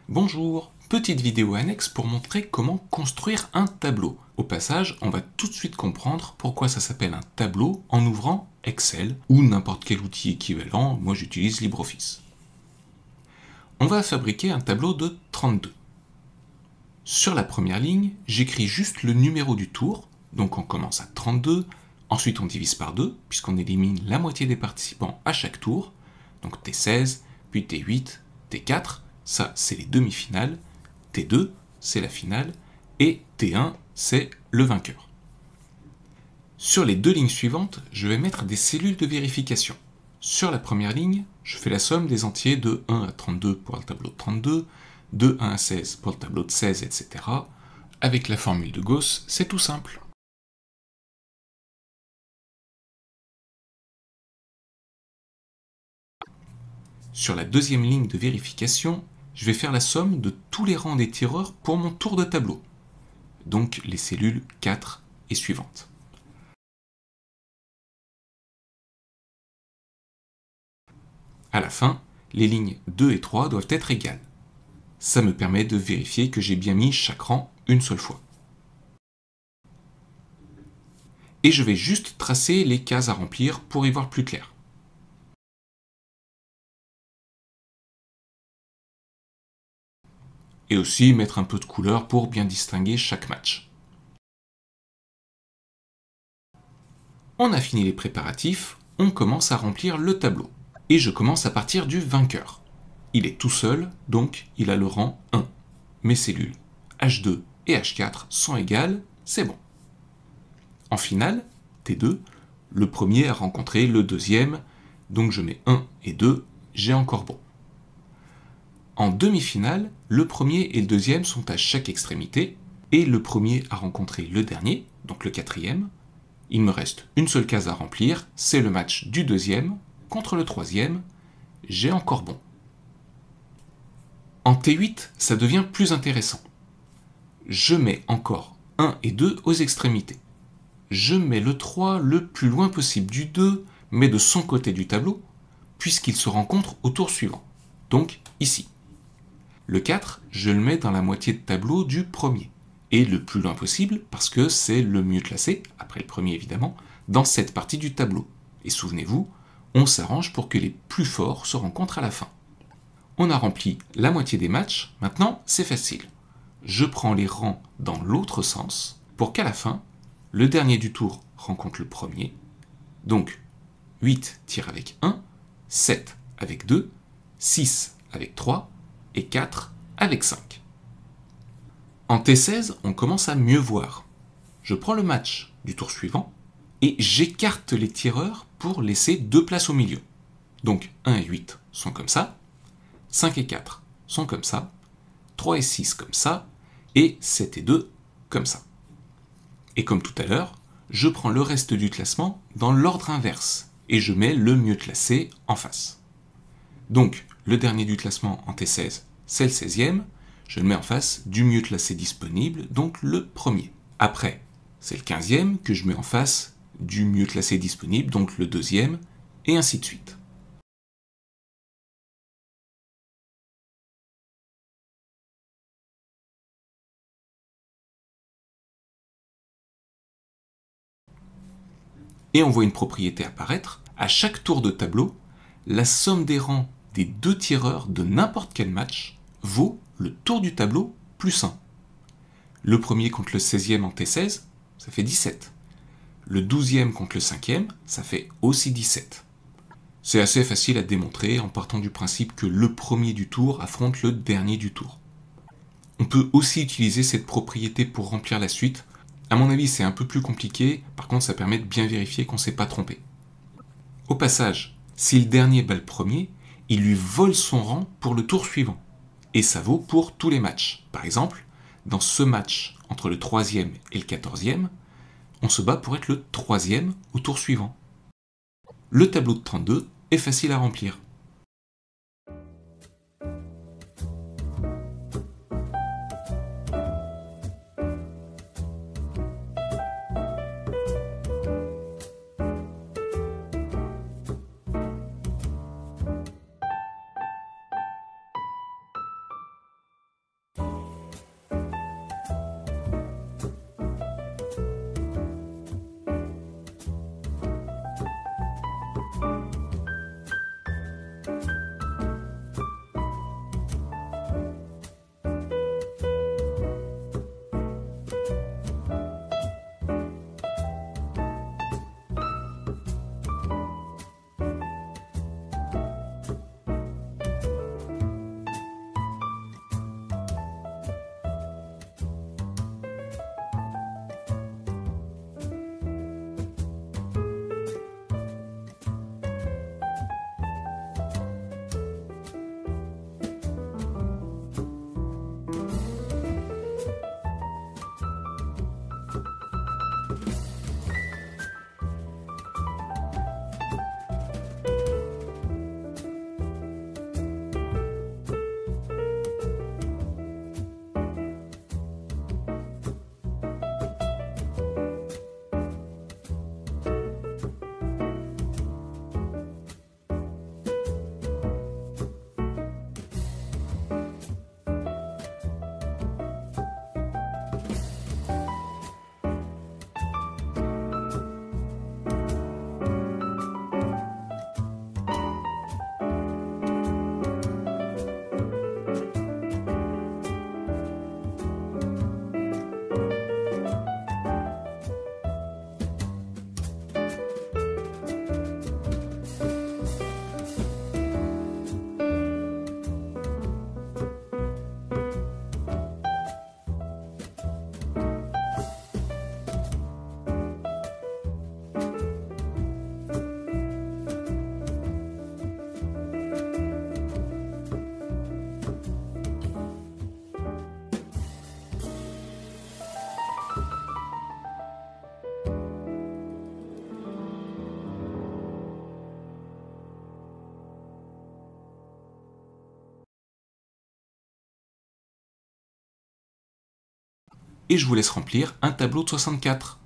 Bonjour, petite vidéo annexe pour montrer comment construire un tableau. Au passage, on va tout de suite comprendre pourquoi ça s'appelle un tableau en ouvrant Excel ou n'importe quel outil équivalent, moi j'utilise LibreOffice. On va fabriquer un tableau de 32. Sur la première ligne, j'écris juste le numéro du tour, donc on commence à 32, ensuite on divise par 2, puisqu'on élimine la moitié des participants à chaque tour, donc T16, puis T8, T4, ça c'est les demi-finales, T2 c'est la finale, et T1 c'est le vainqueur. Sur les deux lignes suivantes, je vais mettre des cellules de vérification. Sur la première ligne, je fais la somme des entiers de 1 à 32 pour le tableau de 32, de 1 à 16 pour le tableau de 16, etc. Avec la formule de Gauss, c'est tout simple. Sur la deuxième ligne de vérification, je vais faire la somme de tous les rangs des tireurs pour mon tour de tableau, donc les cellules 4 et suivantes. À la fin, les lignes 2 et 3 doivent être égales. Ça me permet de vérifier que j'ai bien mis chaque rang une seule fois. Et je vais juste tracer les cases à remplir pour y voir plus clair. Et aussi mettre un peu de couleur pour bien distinguer chaque match. On a fini les préparatifs, on commence à remplir le tableau. Et je commence à partir du vainqueur. Il est tout seul, donc il a le rang 1. Mes cellules H2 et H4 sont égales, c'est bon. En finale, T2, le premier a rencontré le deuxième, donc je mets 1 et 2, j'ai encore bon. En demi-finale, le premier et le deuxième sont à chaque extrémité, et le premier a rencontré le dernier, donc le quatrième. Il me reste une seule case à remplir, c'est le match du deuxième contre le troisième, j'ai encore bon. En T8, ça devient plus intéressant. Je mets encore 1 et 2 aux extrémités. Je mets le 3 le plus loin possible du 2, mais de son côté du tableau, puisqu'il se rencontre au tour suivant, donc ici. Le 4, je le mets dans la moitié de tableau du premier, et le plus loin possible, parce que c'est le mieux classé, après le premier évidemment, dans cette partie du tableau. Et souvenez-vous, on s'arrange pour que les plus forts se rencontrent à la fin. On a rempli la moitié des matchs, maintenant c'est facile. Je prends les rangs dans l'autre sens, pour qu'à la fin, le dernier du tour rencontre le premier, donc 8 tire avec 1, 7 avec 2, 6 avec 3 et 4 avec 5. En T16, on commence à mieux voir. Je prends le match du tour suivant et j'écarte les tireurs pour laisser 2 places au milieu. Donc 1 et 8 sont comme ça, 5 et 4 sont comme ça, 3 et 6 comme ça, et 7 et 2 comme ça. Et comme tout à l'heure, je prends le reste du classement dans l'ordre inverse, et je mets le mieux classé en face. Donc, le dernier du classement en T16, c'est le 16e, je le mets en face du mieux classé disponible, donc le premier. Après, c'est le 15e que je mets en face du mieux classé disponible, donc le deuxième, et ainsi de suite. Et on voit une propriété apparaître. À chaque tour de tableau, la somme des rangs des deux tireurs de n'importe quel match vaut le tour du tableau plus 1. Le premier contre le 16e en T16, ça fait 17. Le 12e contre le 5e, ça fait aussi 17. C'est assez facile à démontrer en partant du principe que le premier du tour affronte le dernier du tour. On peut aussi utiliser cette propriété pour remplir la suite. À mon avis, c'est un peu plus compliqué, par contre ça permet de bien vérifier qu'on ne s'est pas trompé. Au passage, si le dernier bat le premier, il lui vole son rang pour le tour suivant. Et ça vaut pour tous les matchs. Par exemple, dans ce match entre le 3e et le 14e, on se bat pour être le 3e au tour suivant. Le tableau de 32 est facile à remplir. et je vous laisse remplir un tableau de 64.